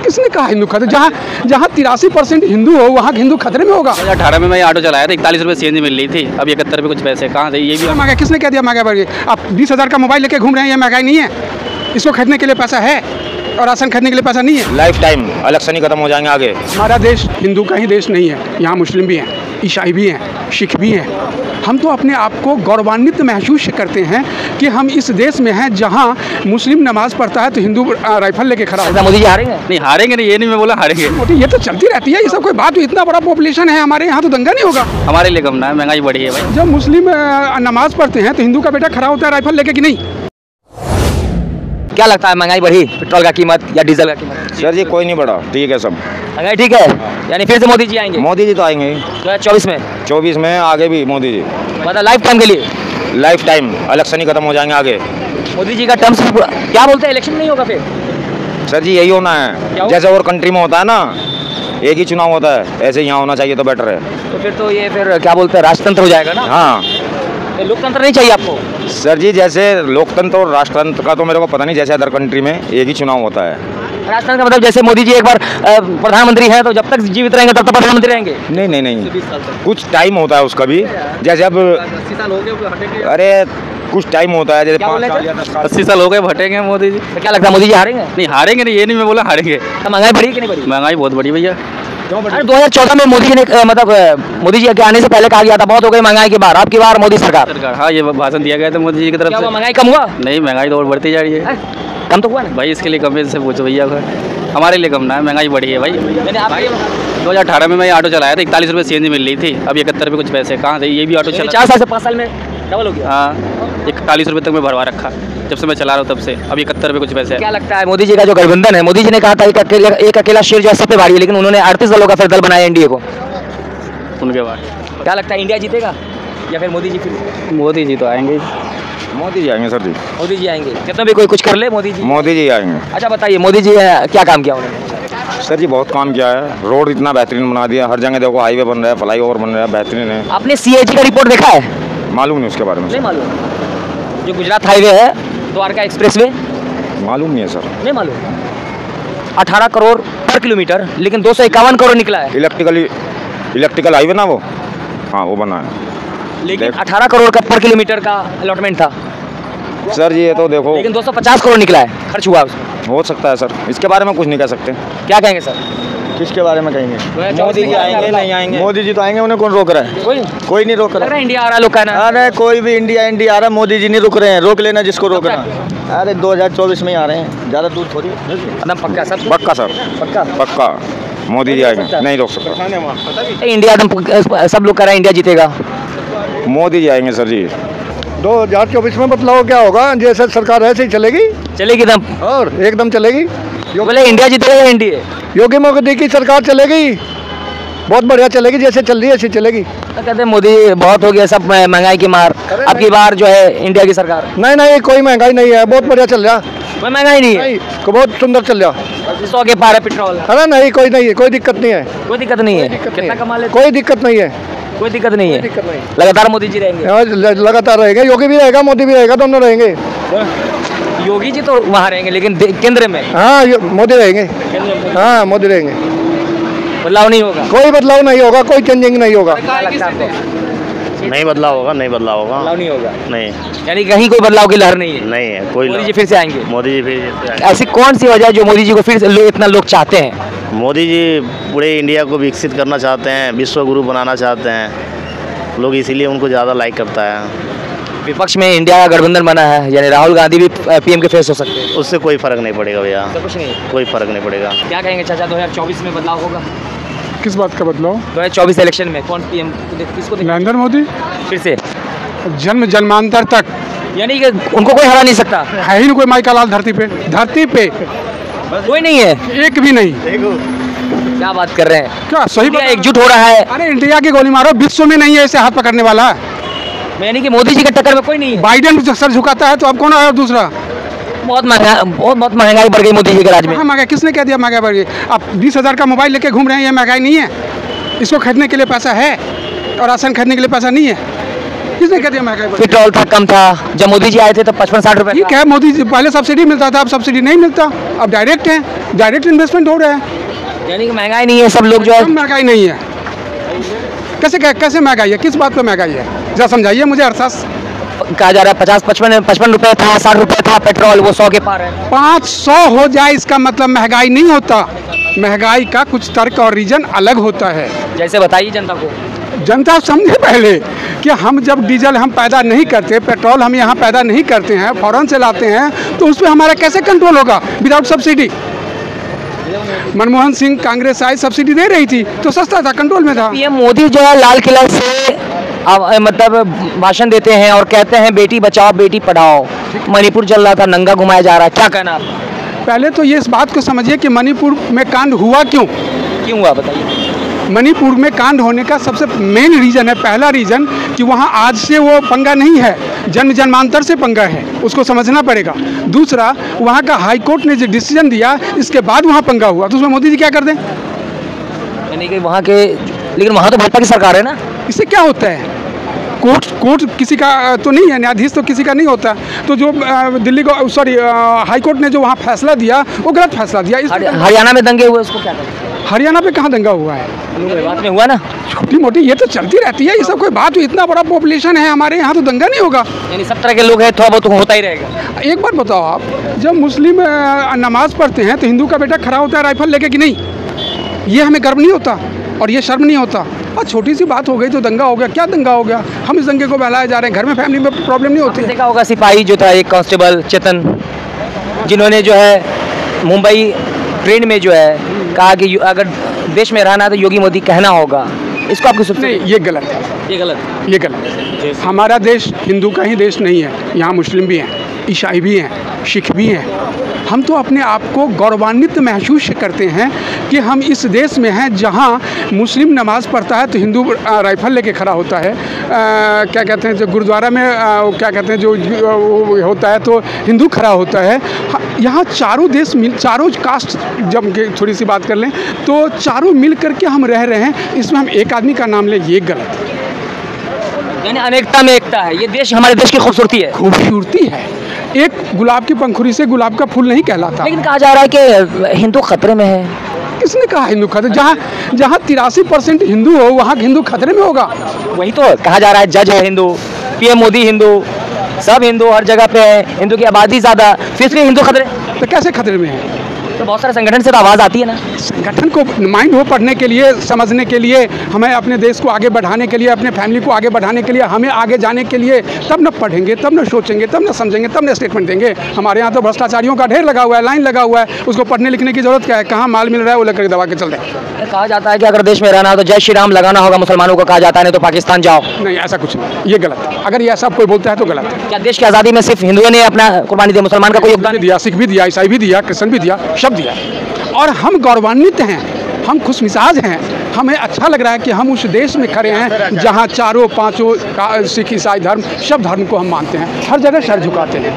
किसने कहा हिंदू खतरे? जहाँ 83% हिंदू हो वहाँ हिंदू खतरे में होगा। 2018 में मैं ऑटो चलाया था, 41 रुपये सीएनजी मिल रही थी, अब 71 रुपये कुछ पैसे कहाँ से? ये भी महंगाई किसने कह दिया महंगाई बढ़ गई? आप 20,000 का मोबाइल लेके घूम रहे हैं, ये महंगाई नहीं है? इसको खरीदने के लिए पैसा है और राशन खरीदने के लिए पैसा नहीं है। लाइफ टाइम इलेक्शन ही खत्म हो जाएंगे आगे। हमारा देश हिंदू का ही देश नहीं है, यहाँ मुस्लिम भी हैं, ईसाई भी हैं, सिख भी हैं। हम तो अपने आप को गौरवान्वित महसूस करते हैं कि हम इस देश में हैं जहाँ मुस्लिम नमाज पढ़ता है तो हिंदू राइफल लेके खड़ा होता है। मोदी जी हारेंगे? नहीं हारेंगे नहीं, ये नहीं मैं बोला हारेंगे। मोदी ये तो चलती रहती है ये सब, कोई बात। इतना बड़ा पॉपुलेशन है हमारे यहाँ, तो दंगा नहीं होगा। हमारे लिए कम ना है, महंगाई बढ़ी है भाई। जब मुस्लिम नमाज पढ़ते हैं तो हिंदू का बेटा खड़ा होता है राइफल लेके कि नहीं? क्या लगता है महंगाई बढ़ी, पेट्रोल का कीमत या डीजल का कीमत? सर जी कोई नहीं बढ़ा, ठीक है सब महंगाई ठीक है, यानी फिर से मोदी जी आएंगे? मोदी जी तो आएंगे 2024 में। 24 में आगे भी मोदी जी, मतलब लाइफ टाइम के लिए? लाइफ टाइम इलेक्शन ही खत्म हो जाएंगे आगे। मोदी जी का टर्म्स क्या बोलते हैं, इलेक्शन नहीं होगा फिर? सर जी यही होना है, जैसे और कंट्री में होता है ना, एक ही चुनाव होता है, ऐसे यहाँ होना चाहिए तो बेटर है। तो फिर तो ये फिर क्या बोलते हैं, राजतंत्र हो जाएगा ना? हाँ लोकतंत्र नहीं चाहिए आपको? सर जी जैसे लोकतंत्र और राष्ट्रतंत्र का तो मेरे को पता नहीं, जैसे अदर कंट्री में एक ही चुनाव होता है। राजतंत्र का मतलब जैसे मोदी जी एक बार प्रधानमंत्री हैं तो जब तक जीवित रहेंगे तब तक प्रधानमंत्री रहेंगे? नहीं नहीं नहीं, कुछ टाइम होता है उसका भी, जैसे अब 80 साल हो गए, अरे कुछ टाइम होता है, जैसे 80 साल हो गए हटेंगे मोदी जी। तो क्या लगता है मोदी जी हारेंगे? नहीं हारेंगे नहीं, ये नहीं मैं बोला हारेंगे। तो महंगाई बढ़ी कि नहीं बढ़ी? महंगाई बहुत बढ़ी भैया। अरे 2014 में मोदी जी ने मतलब मोदी जी के आने से पहले कहा गया था बहुत हो गई महंगाई की बार, अब की बार मोदी सरकार। हाँ ये भाषण दिया गया था मोदी जी की तरफ से। महंगाई कम हुआ? नहीं महंगाई तो और बढ़ती जा रही है। कम तो हुआ ना भाई, इसके लिए कम से पूछो भैया, हमारे लिए कम ना है, महंगाई बढ़ी है भाई। 2018 में मैं ऑटो चलाया था, 41 रुपये सीएनजी मिल रही थी, अब 71 रुपये कुछ पैसे कहाँ से? ये भी ऑटो चला 4 साल से 5 साल में डबल हो गया। हाँ 41 रुपये तक मैं भरवा रखा जब से मैं चला रहा हूँ तब से, अब 71 रुपये कुछ पैसे। क्या लगता है मोदी जी का जो गठबंधन है, मोदी जी ने कहा था एक अकेला शेर जो है सब पे भारी है, लेकिन उन्होंने 38 दलों का फिर दल बनाया एनडीए को, उनके बाद क्या लगता है इंडिया जीतेगा या फिर मोदी जी? फिर मोदी जी तो आएंगे, मोदी जी आएंगे। सर जी मोदी जी आएंगे, कितना भी कोई कुछ कर ले मोदी जी आएंगे। अच्छा बताइए मोदी जी क्या काम किया उन्होंने? सर जी बहुत काम किया है, रोड इतना बेहतरीन बना दिया, हर जगह देखो हाईवे बन रहा है, फ्लाईओवर बन रहा है, बेहतरीन है। आपने सीएजी का रिपोर्ट देखा है? मालूम नहीं उसके बारे में। नहीं मालूम? जो गुजरात हाईवे है, द्वारका एक्सप्रेसवे, मालूम नहीं है सर। नहीं मालूम? 18 करोड़ पर किलोमीटर, लेकिन 251 करोड़ निकला है। इलेक्ट्रिकल हाईवे ना वो, हाँ वो बना है, लेकिन 18 करोड़ का पर किलोमीटर का अलॉटमेंट था सर जी। ये तो देखो, लेकिन 250 करोड़ निकला है, खर्च हुआ उसमें। हो सकता है सर, इसके बारे में कुछ नहीं कह सकते। क्या कहेंगे सर? किसके बारे में कहेंगे? मोदी जी आएंगे नहीं आएंगे? मोदी जी तो आएंगे, उन्हें कौन रोक रहा है? कोई नहीं रोक लग रहा रहा है इंडिया आ रहा है, लोग कहना। अरे कोई भी इंडिया आ रहा है, मोदी जी नहीं रुक रहे हैं, रोक लेना जिसको रोकना। अरे 2024 में ही आ रहे हैं, ज़्यादा दूर थोड़ी। एकदम पक्का सर? पक्का सर, पक्का मोदी जी आएंगे, नहीं रोक सकता। इंडिया एकदम सब लोग कह रहे हैं इंडिया जीतेगा। मोदी जी आएंगे सर जी। 2024 में बदलाव क्या होगा? जैसे सरकार ऐसे ही चलेगी एकदम, और एकदम चलेगी। बोले इंडिया जीतेगा या एनडीए? योगी मोदी की सरकार चलेगी, बहुत बढ़िया चलेगी, जैसे चल रही है ऐसी चलेगी। तो कहते हैं मोदी बहुत हो गया सब महंगाई की मार, अब की बार जो है इंडिया की सरकार। नहीं कोई महंगाई नहीं है, बहुत बढ़िया चल रहा। कोई महंगाई नहीं है? नहीं, बहुत सुंदर चल रहा। 100 के पार है पेट्रोल। अरे नहीं, कोई नहीं है, कोई दिक्कत नहीं है। कोई दिक्कत नहीं है? कितना कमा ले? कोई दिक्कत नहीं है, कोई दिक्कत नहीं है। लगातार मोदी जी रहेंगे? लगातार रहेंगे, योगी भी रहेगा, मोदी भी रहेगा, दोनों रहेंगे। योगी जी तो वहाँ रहेंगे, लेकिन केंद्र में? हाँ मोदी रहेंगे, हाँ मोदी रहेंगे। बदलाव नहीं होगा? कोई बदलाव नहीं होगा, कोई चेंजिंग नहीं होगा। नहीं बदलाव होगा, बदलाव नहीं होगा? नहीं, यानी कहीं कोई बदलाव की लहर नहीं है? नहीं है कोई। मोदी जी फिर से आएंगे? मोदी जी फिर से आएंगे। ऐसी कौन सी वजह है जो मोदी जी को फिर से इतना लोग चाहते हैं? मोदी जी पूरे इंडिया को विकसित करना चाहते हैं, विश्व गुरु बनाना चाहते हैं लोग, इसीलिए उनको ज़्यादा लाइक करता है। विपक्ष में इंडिया का गठबंधन बना है, यानी राहुल गांधी भी पीएम के फेस हो सकते हैं। उससे कोई फ़र्क नहीं पड़ेगा भैया, कुछ नहीं, कोई फ़र्क नहीं पड़ेगा। क्या कहेंगे चाचा, 2024 में बदलाव होगा? किस बात का बदलाव? 2024 इलेक्शन में कौन पीएम किसको? नरेंद्र मोदी फिर से जन्मांतर तक, यानी कि उनको कोई हरा नहीं सकता है ही नहीं कोई माइका लाल धरती पे कोई नहीं है, एक भी नहीं। क्या बात कर रहे हैं? क्या सही इंडिया एकजुट हो रहा है? अरे इंडिया की गोली मारो, विश्व में नहीं है ऐसे हाथ पकड़ने वाला। यानी कि मोदी जी के टक्कर में कोई नहीं है? बाइडेन सर झुकाता है तो अब कौन आया दूसरा? बहुत महंगाई बढ़ गई मोदी जी के राज में। महंगाई किसने कह दिया महंगाई बढ़ गई? आप 20,000 का मोबाइल लेके घूम रहे हैं, ये महंगाई नहीं है? इसको खरीदने के लिए पैसा है और राशन खरीदने के लिए पैसा नहीं है? किसने कह दिया महंगाई बढ़ी? पेट्रोल था कम था, जब मोदी जी आए थे तो 55-60 रुपए ठीक है, मोदी जी पहले सब्सिडी मिलता था, अब सब्सिडी नहीं मिलता, अब डायरेक्ट है, डायरेक्ट इन्वेस्टमेंट हो रहा है। यानी कि महंगाई नहीं है, सब लोग जो है कम महंगाई नहीं है। कैसे महंगाई है, किस बात पे महंगाई है, जरा समझाइए मुझे अर्थात। कहा जा रहा है 55 रुपए था, 60 रुपए था पेट्रोल, वो 100 के पार है। 500 हो जाए इसका मतलब महंगाई नहीं होता। महंगाई का कुछ तर्क और रीजन अलग होता है। जैसे बताइए जनता को। जनता समझे पहले कि हम जब डीजल हम पैदा नहीं करते, पेट्रोल हम यहाँ पैदा नहीं करते हैं, फॉरेन से लाते हैं, तो उस पर हमारा कैसे कंट्रोल होगा विदाउट सब्सिडी। मनमोहन सिंह कांग्रेस आई, सब्सिडी दे रही थी तो सस्ता था, कंट्रोल में था। पीएम मोदी जो है लाल किला से मतलब भाषण देते हैं और कहते हैं बेटी बचाओ बेटी पढ़ाओ। मणिपुर चल रहा था, नंगा घुमाया जा रहा है, क्या कहना आपका? पहले तो ये इस बात को समझिए कि मणिपुर में कांड हुआ क्यों हुआ बताइए। मणिपुर में कांड होने का सबसे मेन रीज़न है, पहला रीज़न कि वहाँ आज से वो पंगा नहीं है, जन्म जन्मांतर से पंगा है, उसको समझना पड़ेगा। दूसरा, वहाँ का हाई कोर्ट ने जो डिसीजन दिया, इसके बाद वहाँ पंगा हुआ, तो उसमें मोदी जी क्या कर दें? यानी कि वहाँ के, लेकिन वहाँ तो भाजपा की सरकार है ना। इससे क्या होता है? कोर्ट किसी का तो नहीं है, न्यायाधीश तो किसी का नहीं होता। तो जो दिल्ली को हाई कोर्ट ने जो वहाँ फैसला दिया वो गलत फैसला दिया। हरियाणा में दंगे हुए, उसको क्या करें? हरियाणा पे कहाँ दंगा हुआ है? बात में हुआ ना, छोटी मोटी ये तो चलती रहती है, ये सब कोई बात। इतना बड़ा पॉपुलेशन है हमारे यहाँ, तो दंगा नहीं होगा। यानी सब तरह के लोग हैं, थोड़ा बहुत होता ही रहेगा। एक बार बताओ आप, जब मुस्लिम नमाज पढ़ते हैं तो हिंदू का बेटा खड़ा होता है राइफल लेके कि नहीं? ये हमें गर्व नहीं होता और ये शर्म नहीं होता? और छोटी सी बात हो गई तो दंगा हो गया। क्या दंगा हो गया? हम इस दंगे को बहलाए जा रहे हैं। घर में फैमिली में प्रॉब्लम नहीं होती। देखा होगा सिपाही जो था, एक कांस्टेबल चेतन, जिन्होंने जो है मुंबई ट्रेन में जो है कहा कि अगर देश में रहना है तो योगी मोदी कहना होगा। इसको आपकी सोचते? नहीं, ये गलत है। ये गलत है। हमारा देश हिंदू का ही देश नहीं है। यहाँ मुस्लिम भी हैं, ईसाई भी हैं, सिख भी हैं। हम तो अपने आप को गौरवान्वित महसूस करते हैं कि हम इस देश में हैं जहाँ मुस्लिम नमाज़ पढ़ता है तो हिंदू राइफल लेके खड़ा होता है। क्या कहते हैं, जो गुरुद्वारा में क्या कहते हैं, जो होता है तो हिंदू खड़ा होता है। यहाँ चारों देश चारों कास्ट, जब थोड़ी सी बात कर लें तो चारों मिल करके हम रह रहे हैं। इसमें हम एक आदमी का नाम लें, ये गलत है। यानी अनेकता में एकता है, ये देश हमारे देश की खूबसूरती है। खूबसूरती है। एक गुलाब की पंखुड़ी से गुलाब का फूल नहीं कहलाता। लेकिन कहा जा रहा है कि हिंदू खतरे में है। किसने कहा हिंदू खतरे? जहाँ 83% हिंदू हो वहाँ हिंदू खतरे में होगा। वही तो कहा जा रहा है। जज है हिंदू, पीएम मोदी हिंदू, सब हिंदू हर जगह पे है, हिंदू की आबादी ज़्यादा, फिर इसलिए हिंदू खतरे। तो कैसे खतरे में है? तो बहुत सारे संगठन से तो आवाज़ आती है ना। संगठन को माइंड हो पढ़ने के लिए, समझने के लिए, हमें अपने देश को आगे बढ़ाने के लिए, अपने फैमिली को आगे बढ़ाने के लिए, हमें आगे जाने के लिए, तब न पढ़ेंगे, तब न सोचेंगे, तब न समझेंगे, तब न स्टेटमेंट देंगे। हमारे यहाँ तो भ्रष्टाचारियों का ढेर लगा हुआ है, लाइन लगा हुआ है। उसको पढ़ने लिखने की जरूरत क्या है? कहाँ माल मिल रहा है वो लेकर दबा के चल रहे हैं। कहा जाता है कि अगर देश में रहना हो तो जय श्री राम लगाना होगा मुसलमानों को, कहा जाता है, नहीं तो पाकिस्तान जाओ। नहीं, ऐसा कुछ नहीं, ये गलत है। अगर ये ऐसा कोई बोलता है तो गलत है। क्या देश की आज़ादी में सिर्फ हिंदुओं ने अपना कुर्बानी दी, मुसलमान का कोई योगदान दिया? सिख भी दिया, ईसाई भी दिया, क्रिश्चन भी दिया, सब दिया। और हम गौरवान्वित हैं, हम खुशमिजाज हैं। हमें अच्छा लग रहा है कि हम उस देश में खड़े हैं जहाँ चारों पांचों सिख ईसाई धर्म, सब धर्म को हम मानते हैं, हर जगह सर झुकाते हैं।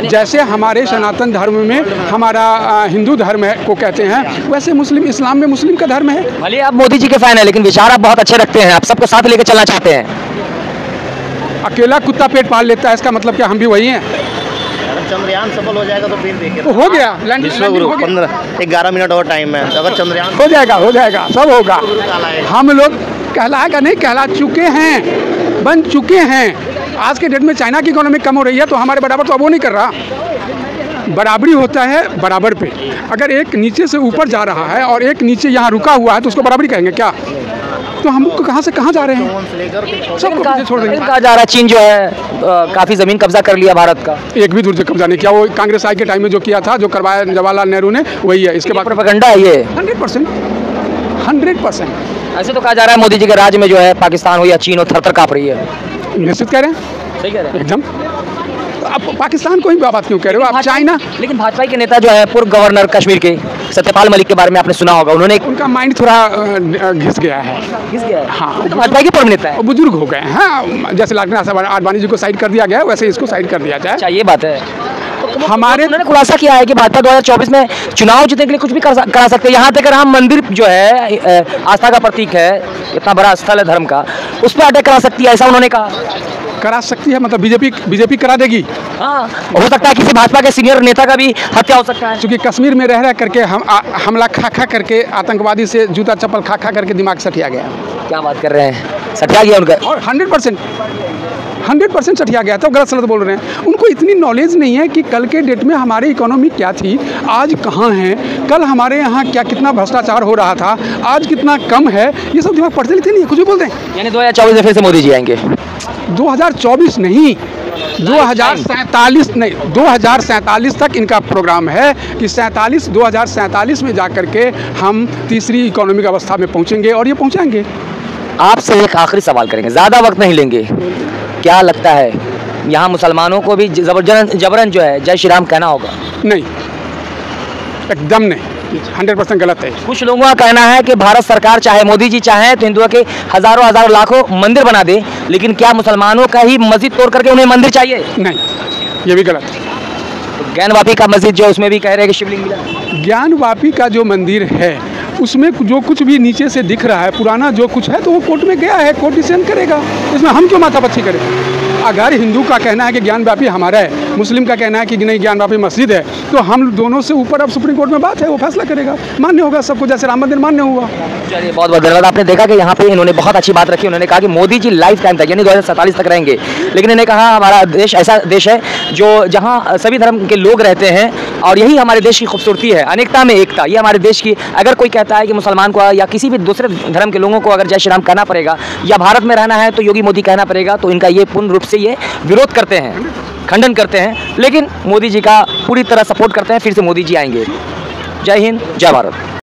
जैसे हमारे सनातन धर्म में हमारा हिंदू धर्म है को कहते हैं, वैसे मुस्लिम इस्लाम में मुस्लिम का धर्म है। भले आप मोदी जी के फैन हैं, लेकिन विचार आप बहुत अच्छे रखते हैं, आप सबको साथ लेकर चलना चाहते हैं। अकेला कुत्ता पेट पाल लेता है, इसका मतलब क्या हम भी वही हैं? चंद्रयान सफल हो जाएगा तो फिर देखिए। तो हो गया, विश्वगुरु 11 मिनट और टाइम है। अगर चंद्रयान हो जाएगा, सब होगा। हम लोग कहलाएगा नहीं, कहला चुके हैं, बन चुके हैं। आज के डेट में चाइना की इकोनॉमी कम हो रही है तो हमारे बराबर तो अब वो नहीं कर रहा। बराबरी होता है बराबर पे। अगर एक नीचे से ऊपर जा रहा है और एक नीचे यहाँ रुका हुआ है तो उसको बराबरी कहेंगे क्या? तो हम कहाँ से कहाँ जा रहे हैं? सबको पीछे छोड़ देंगे। कहा जा रहा है चीन जो है काफ़ी ज़मीन कब्जा कर लिया भारत का। एक भी दूर से कब्जा नहीं किया। वो कांग्रेस आई के टाइम में जो किया था, जो करवाया जवाहरलाल नेहरू ने, वही है। इसके बाद प्रोपेगेंडा है ये 100%। ऐसे तो कहा जा रहा है मोदी जी के राज्य में जो है पाकिस्तान हो या चीन हो, थर-थर काँप रही है। निश्चित कह रहे हैं, सही कह रहे हैं एकदम। आप पाकिस्तान को ही बात क्यों कह रहे हो? आप चाइना। लेकिन भाजपा के नेता जो है पूर्व गवर्नर कश्मीर के सत्यपाल मलिक के बारे में आपने सुना होगा, उन्होंने उनका माइंड थोड़ा घिस गया है। हाँ, तो भाजपा के पूर्व नेता है, बुजुर्ग हो गए हैं। हाँ, जैसे लालकृष्ण आडवाणी जी को साइड कर दिया गया, वैसे इसको साइड कर दिया जाए। अच्छा, ये बात है। हमारे उन्होंने खुलासा किया है कि भाजपा 2024 में चुनाव जीतने के लिए कुछ भी करा सकते हैं। यहाँ तक राम मंदिर जो है आस्था का प्रतीक है, इतना बड़ा स्थल है धर्म का, उस पर अटैक करा सकती है, ऐसा उन्होंने कहा। करा सकती है मतलब बीजेपी करा देगी। हाँ, हो सकता है किसी भाजपा के सीनियर नेता का भी हत्या हो सकता है। क्योंकि कश्मीर में रह करके हमला खा करके आतंकवादी से जूता चप्पल खा करके दिमाग सटिया गया। क्या बात कर रहे हैं, सटिया गया उनका। और 100% सटिया गया। तो गलत सलत बोल रहे हैं। उनको इतनी नॉलेज नहीं है कि कल के डेट में हमारी इकोनॉमी क्या थी, आज कहाँ है, कल हमारे यहाँ क्या कितना भ्रष्टाचार हो रहा था, आज कितना कम है, ये सब दिमाग पढ़ते लिखते नहीं है, कुछ भी बोलते हैं। यानी 2024 में फिर से मोदी जी आएंगे। 2024 नहीं, 2047 नहीं, 2047 तक इनका प्रोग्राम है कि 2047 में जाकर के हम तीसरी इकोनॉमिक अवस्था में पहुंचेंगे और ये पहुंचाएंगे। आपसे एक आखिरी सवाल करेंगे, ज़्यादा वक्त नहीं लेंगे। क्या लगता है यहाँ मुसलमानों को भी जबरन जो है जय श्री राम कहना होगा? नहीं, एकदम नहीं, 100% गलत है। कुछ लोगों का कहना है कि भारत सरकार चाहे मोदी जी चाहें तो हिंदुओं के हजारों लाखों मंदिर बना दे, लेकिन क्या मुसलमानों का ही मस्जिद तोड़ करके उन्हें मंदिर चाहिए? नहीं, ये भी गलत है। तो ज्ञानवापी का मस्जिद जो उसमें भी कह रहे हैं कि शिवलिंग मिला। ज्ञानवापी का जो मंदिर है उसमें जो कुछ भी नीचे से दिख रहा है पुराना जो कुछ है तो वो कोर्ट में गया है, कोर्ट डिसीजन करेगा। इसमें हम क्यों माथापच्ची करें? अगर हिंदू का कहना है कि ज्ञानवापी हमारा है, मुस्लिम का कहना है कि नहीं ज्ञानवापी मस्जिद है, तो हम दोनों से ऊपर अब सुप्रीम कोर्ट में बात है, वो फैसला करेगा, मान्य होगा सबको, जैसे राम मंदिर मान्य हुआ। चलिए, बहुत बहुत धन्यवाद। आपने देखा कि यहाँ पे इन्होंने बहुत अच्छी बात रखी। उन्होंने कहा कि मोदी जी लाइफ टाइम तक यानी 2047 तक रहेंगे, लेकिन इन्होंने कहा हमारा देश ऐसा देश है जो जहाँ सभी धर्म के लोग रहते हैं और यही हमारे देश की खूबसूरती है, अनेकता में एकता। ये हमारे देश की, अगर कोई कहता है कि मुसलमान को या किसी भी दूसरे धर्म के लोगों को अगर जय श्री राम कहना पड़ेगा या भारत में रहना है तो योगी मोदी कहना पड़ेगा, तो इनका ये पूर्ण रूप से ये विरोध करते हैं, खंडन करते हैं, लेकिन मोदी जी का पूरी तरह सपोर्ट करते हैं। फिर से मोदी जी आएंगे। जय हिंद, जय भारत।